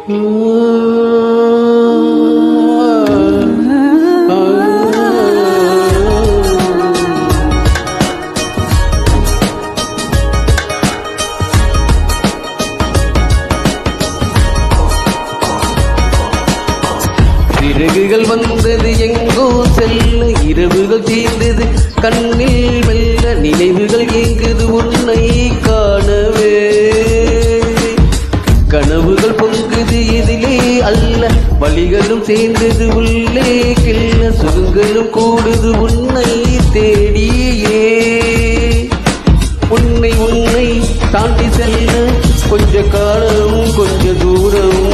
சிறகுகள் வந்தது எங்கோ செல்ல, இரவுகள் தீர்ந்தது கண்ணில் மெல்ல, நினைவுகள் ஏங்குது உன்னை காணவே. கனவுகள் பொங்குது எதிலே அல்ல, வலிகளும் சேர்ந்தது உள்ளே கிள்ள, சுகங்களும் கூடுது உன்னை தேடியே. உன்னை தாண்டி செல்ல கொஞ்ச காலம் கொஞ்ச தூரம்